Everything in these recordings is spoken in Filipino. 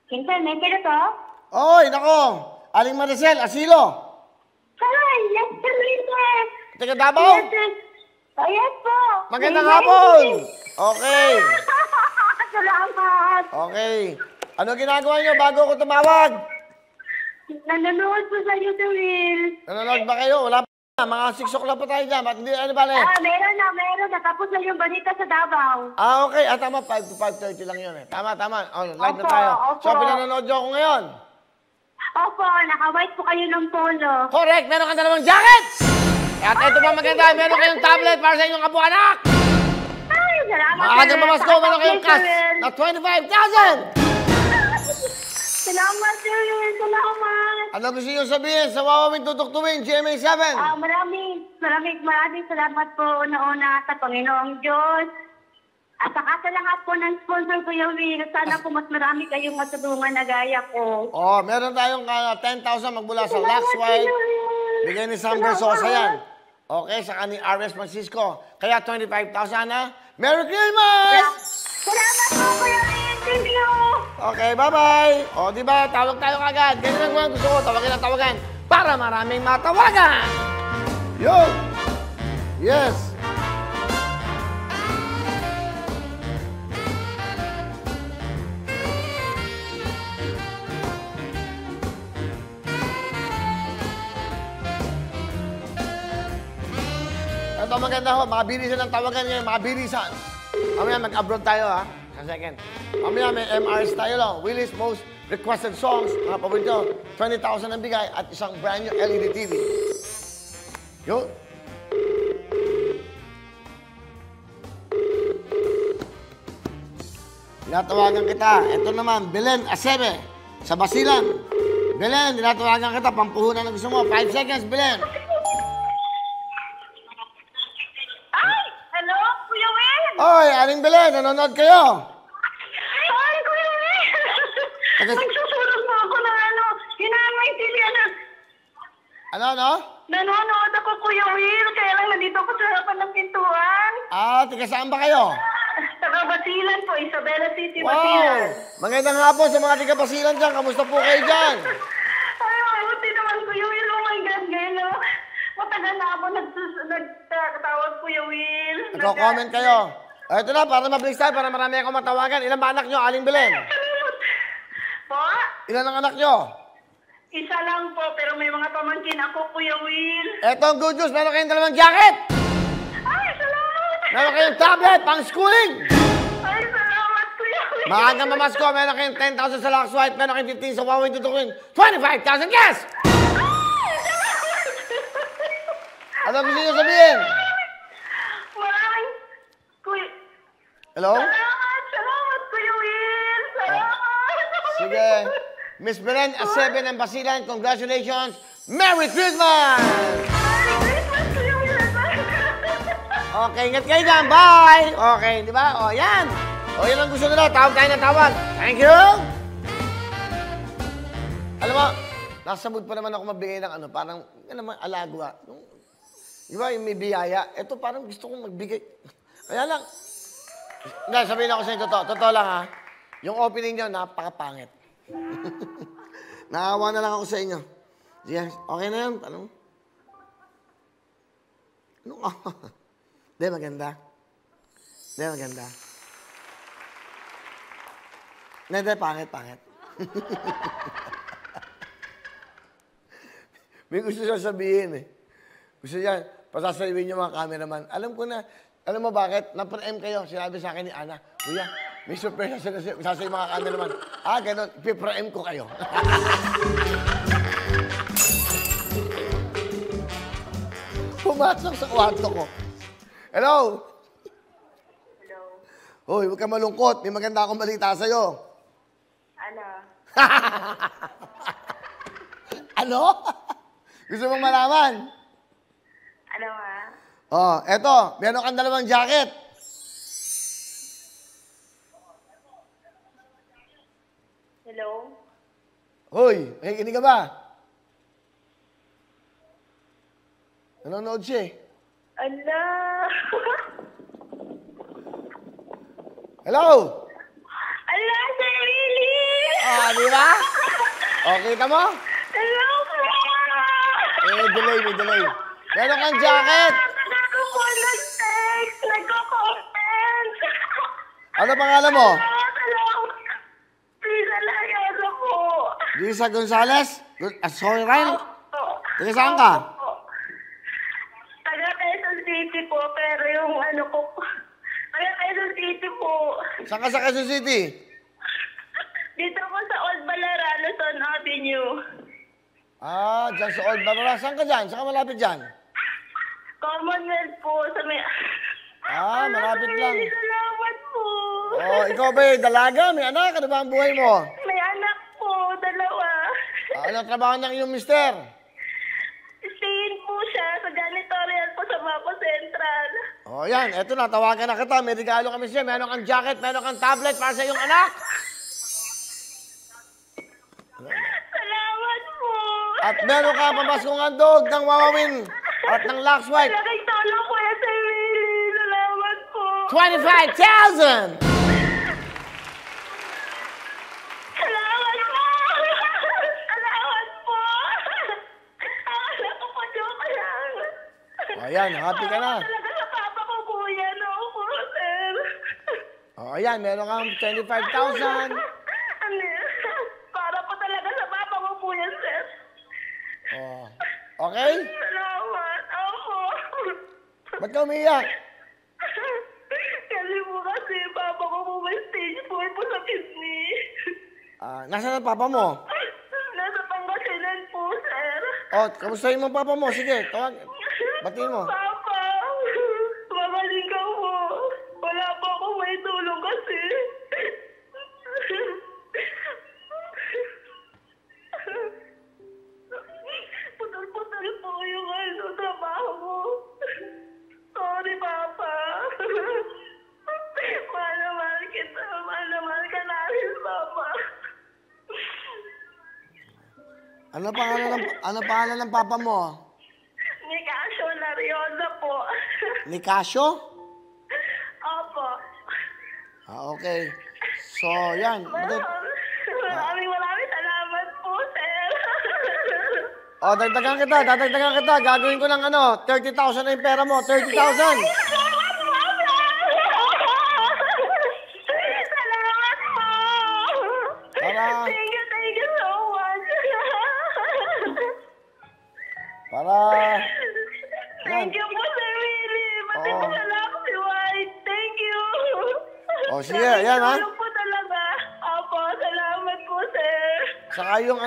Internet to? Oy, nako! Aling Maricel, asilo! Hi, yes, sir. Taga Davao? Yes, sir. Oh, yes po. Magandang hapon! Okay. Salamat. Okay. Ano ginagawa niyo bago ko tumawag? Nanonood po sa iyo, Sir Will. Nanonood ba kayo? Wala pa. Mga 6 o'clock pa tayo dyan. Ba't hindi, ano ba Meron na. Natapos na yung balita sa Davao. Okay. Tama. 5 to 5:30 lang yun eh. Tama. Oh, live na Opo, tayo. opo. So, pinanonood niyo ako ngayon. Opo, naka-white po kayo ng polo. Correct. Meron kang dalawang jackets! At ito pa maganda. Meron kayong tablet para sa inyong apo-anak. Ay, salamat, Maagang sir. mamasko. Meron kayong cash na 25,000! Salamat, Sir Will. Salamat. Ano gusto niyo sabihin sa Wawawin Tutuktuin, GMA7? Maraming salamat po una-una sa Panginoong Diyos. At saka sa lahat po ng sponsor ko yung Will. Sana po mas marami kayong matulungan na gaya ko. Meron tayong 10,000 magmula sa Lux White. Bigay ni Sam Bersosa yan. Okay, saka ni R.S. Francisco. Kaya 25,000 na. Merry Christmas! Salamat po, Kuya Will. Thank you. Okay, bye-bye. Di ba, tawag tayo kagad. Ganyan lang gusto ko, tawagan para maraming matawagan. Yo! Yes! Ito maganda ho, mabilisan ang tawagan ngayon, mabilisan. Mamaya mag-abroad tayo ha, sa second. Mamaya may MRs tayo lang, Willie's Most Requested Songs, mga paborito, 20,000 ang bigay at isang brand new LED TV. Yun. Tinatawagan kita. Ito naman, Belen Acebe, sa Basilan. Belen, tinatawagan kita, pampuhunan na gusto mo. 5 seconds, Belen. Oy, Aling Belen, nanonood kayo? Ay, Kuya Will! Magsusunog mo ako ng hinamay TV, Ano? Nanonood ako, Kuya Will. Kaya lang nandito ako sa harapan ng pintuan. Tiga saan ba kayo? Taga Basilan po, Isabela City, Basilan. Magandang hapon sa mga tiga Basilan dyan. Kamusta po kayo dyan? Ay, mabuti naman, Kuya Will. Oh my God, ngayon, matagal na ako nagtawag, Kuya Will. Nagko-comment kayo. Ito na, para mabilis tayo, para marami akong matawagan. Ilan ba anak nyo, Aling Belen? Po? Ilan ang anak nyo? Isa lang po, pero may mga pamangkin ako, Kuya Will. Ito ang good news, meron kayong dalawang jacket. Ay, salamat! Meron kayong tablet, pang schooling. Ay, salamat, Kuya Will. Maagang mamasko, meron kayong 10,000 sa Lux White, meron kayong 15 sa Huawei Tutukin, 25,000 cash! Ano gusto nyo sabihin? Maraming, Kuya... Hello? Salamat, Kuya Will. Salamat. Sige. Miss Belen Acebe ng Basilan, congratulations! Merry Christmas! Merry Christmas, Kuya Will. Okay, ingat kayo dyan. Bye! Okay, di ba? Yan. Yan ang gusto nila. Tawag tayo na tawag. Thank you! Alam mo, nasa mood pa naman ako magbigay ng parang, alagwa. Di ba, yung may biyaya. Ito parang gusto kong magbigay. Kaya lang. Hindi, sabihin ako sa inyo, totoo lang ha. Yung opening nyo, napakapangit. Naawa na lang ako sa inyo. Yes, okay na yan. Ano ka? Hindi, maganda. Hindi, pangit. May gusto siya sabihin eh. Gusto niya, pasasabihin niyo mga cameraman. Alam ko na, alam mo bakit? Na-PM kayo. Sinabi sa akin ni Ana, Kuya, may surprise sa mga cameraman. Ganun, pi-PM ko kayo. Pumasok sa kwarto ko. Hello? Hello. Hoy, huwag ka malungkot. May maganda akong balita sa'yo. Ano? Gusto mong malaman? Ano nga? Eto. Meron kang dalawang jacket. Hello? Hoy, nakikinig ka ba? Nanonood siya eh. Ala! Hello? Ala, Sir Willie! Di di ba? O, kita mo? Hello po! May delay. Meron kang jacket. Ako po nag-text, nagko-comment. Ano pangalan mo? Please, alayaso po. Lisa Gonzales? Sorry, Ryan? Taga saan ka? Taga Quezon City po, pero yung ano ko, taga Quezon City po. Saan ka sa Quezon City? Dito po sa Old Balara, Luzon Avenue. Dyan sa Old Barora. Saan ka dyan? Saan ka malapit dyan? Commonwealth po, sa may... Malapit lang. Salamat po. Ikaw ba dalaga? May anak? Ano ba ang buhay mo? May anak po, 2. Anong trabaho ng iyong mister? Staying po siya sa janitorial po sa Mapo Central. Yan. Eto na. Tawagan na kita. May regalo kami siya. Meron kang jacket, meron kang tablet para sa iyong anak. Salamat po. At meron ka pamaskong handog ng Wawawin at ng Lux White. Malaking tulong po yan sa Willie. Salamat po. 25,000! Salamat po. Salamat po. Akala ko po joke lang. Ayan, happy ka na. Talaga sa papa ko po yan. Oo po, sir. Ayan, meron kang 25,000. Ano? Para po talaga sa papa ko po yan, sir. Okay? Salamat. Opo. Ba't ka umiiyak? Kasi po kasi papa ko po may stage 4 po sa kidney. Nasaan ang papa mo? Nasa Pangasinan po, sir. Kamustahin mo ang papa mo? Sige, tawag. Batiin mo. Papa, magaling ka po. Wala po akong may tulong kasi. Putal-putal po yung trabaho mo. Sorry, Papa. Mahal na mahal kita. Mahal na mahal ka namin, Papa. Ano pangalan ng papa mo? Nicasio Lariosa po. Nicasio? Opo. Okay. So, yan. Maraming salamat po, sir. Dadagdagan kita. Gagawin ko ng 30,000 na yung pera mo. 30,000. Salamat po. Para- Thank you so much. Para... Thank you po, Sir Willie. Pati po sa lakas si White. Thank you. Sige, yan ha. Tulong po talaga. Opo, salamat po, sir. Saka yung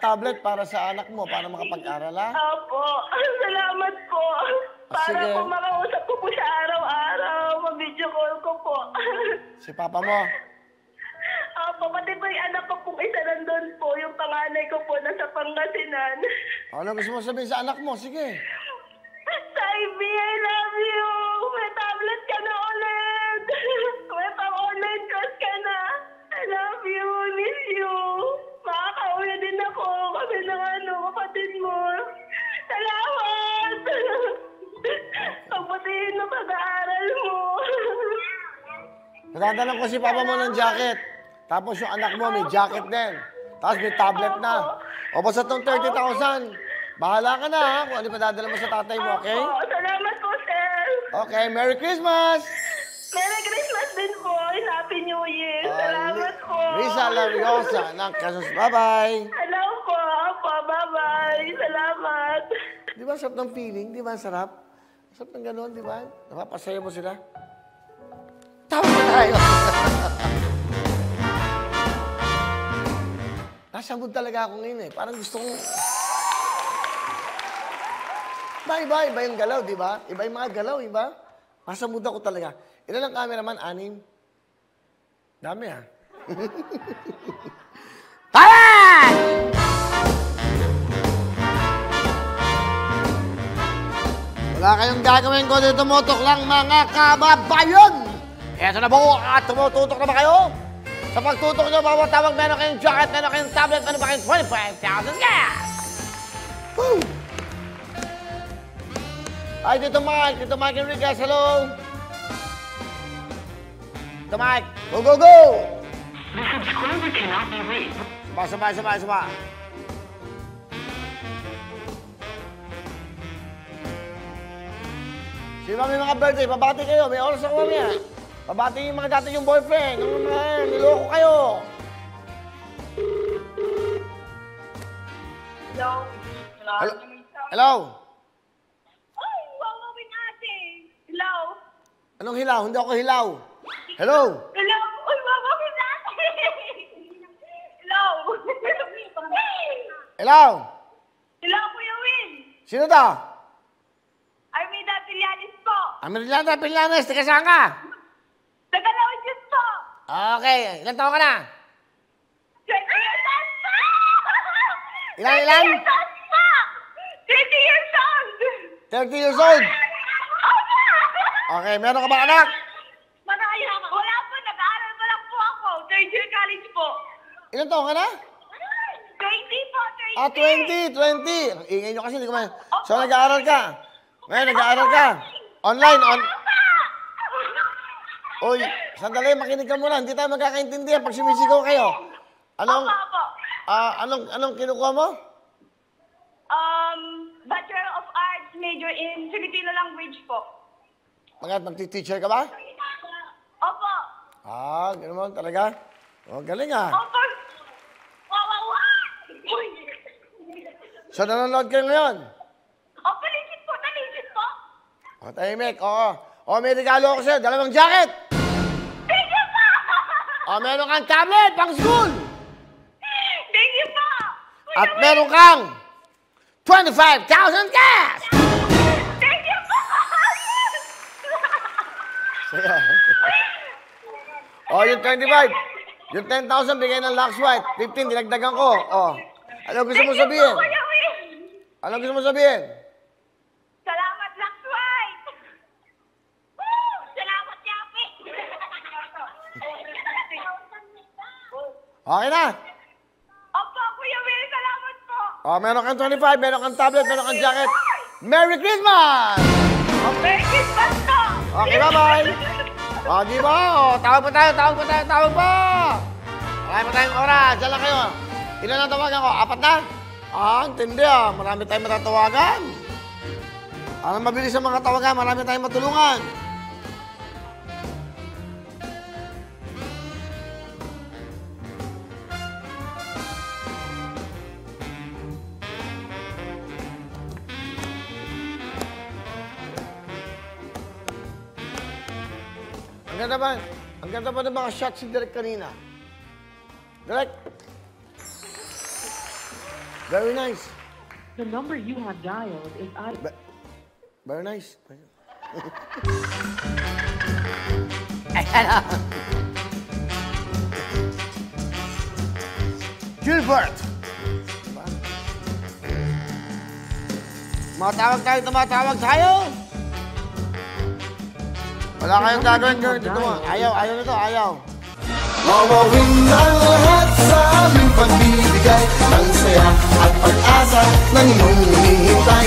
tablet para sa anak mo, para makapag-aral ha. Opo, salamat po. Para Sige. po makausap ko po siya araw-araw. Ma-video call ko po. Si papa mo. Opo, pati po yung anak ko pong isa nandun po. Yung panganay ko po nasa Pangasinan. Ano gusto mo sabihin sa anak mo? Sige. Sabi, I love you. May tablet ka na ulit. May pang-online class ka na. I love you. Miss you. Makakauwi din ako. Kami ng kapatid mo. Salamat. Pagbutihin mo pag-aaral mo. Natatalang ko si papa mo ng jacket. Tapos yung anak mo may jacket din. Tapos may tablet na. O basta itong 30,000. Bahala ka na ha kung ano padadala mo sa tatay mo, okay? Opo, salamat po, sir. Okay, Merry Christmas! Merry Christmas din po. And Happy New Year. Salamat po. Risa Lariosa ng Quezon. Bye-bye! Hello po. Opo, bye-bye. Salamat. Di ba sarap ng feeling? Di ba sarap? Sarap ng gano'n, di ba? Napapasaya mo sila. Tama na tayo! Nasa mood talaga ako ngayon eh. Parang gusto kong... Iba yung galaw, di ba? Iba yung mga galaw, iba? Nasa mood ako talaga. Ilan ang cameraman? 6? Dami ha. Tayan! Wala kayong gagawin ko dito, motok lang mga kababayan! Eto na po, at tumututok na ba kayo? Sa pagtutok nyo, bawat tawag, meron kayong jacket, meron kayong tablet, meron pa kayong 25,000 gas! Woo! Ay, Tito Mike Enriquez, hello! Tito Mike, go, go, go! The subscriber cannot be reached. Saba. Sino ba may mga birthday? Pabati kayo. May oras ako mamaya. Pabati yung mga dati yung boyfriend. Yung mga niloko kayo. Hello? Hello? Ay, wawawin ate. Hello? Anong hilaw? Hindi ako hilaw. Hello? Hello? Uy, wawawin ate. Hello? Hello? Hello, Kuya Will. Sino to? Armida Pilianis po. Amirlanda Pilanes. Tika saan ka? Tagalawin Diyos po. Okay. Ilan taon ka na? 20 years old po. Ilan? 20 years old po. 20 years old. 30 years old. Okay. Meron ka ba anak? Maraya. Wala po, nag-aaral pa lang po ako. Third year college po. Ilan taon ka na? 20 po, 20. Ah, 20. Ang ingay nyo kasi. Hindi ko man. So, nag-aaral ka? Ngayon, nag-aaral ka? Online? Uy, sandali, makinig ka muna. Hindi tayo magkakaintindihan pag sumisigaw kayo. Opo. Anong kinukuha mo? Bachelor of Arts, major in Filipino language po. Magti-teacher ka ba? Opo. Ah, gano'n mo talaga? Oh, galing ah. Opo. Wow. Uy. So, nanonood kayo ngayon? Opo, legit po. O, tahimik, oo. O, may regalo ako sa'yo. Dalawang jacket. Thank you po. O, meron kang tablet pang school. Thank you po. At meron kang 25,000 cash. Thank you po. Saya. O, yung 25. Yung 10,000 bigay ng Lux White. 15, dinagdagan ko. O, ano gusto mo sabihin? Kuya Will. Ano gusto mo sabihin? Salamat, Lux White. Woo! Salamat, Yapi. Okay na. Opo, Kuya Will, salamat po. O, meron kang 25, meron kang tablet, meron kang jacket. Merry Christmas! Merry Christmas po. Okay, bye-bye. O, di ba? O, tawag pa tayo. Marami pa tayong oras. Diyan lang kayo. Ilan ang tawagan ko? 4 na? Ah, intindi ah. Marami tayong matatawagan. Para mabilis ang mga tawagan, marami tayong matulungan. Ang ganda ba ng mga shots si Derek kanina? Derek? Very nice. The number you have dialed is Very nice. Gilbert! Diba? Tumatawag tayo! Wala kayong gagawin dito mo. Ayaw nito. Mawawin ang lahat sa aming pagbibigay ng saya at pag-asa ng iyong hinihintay.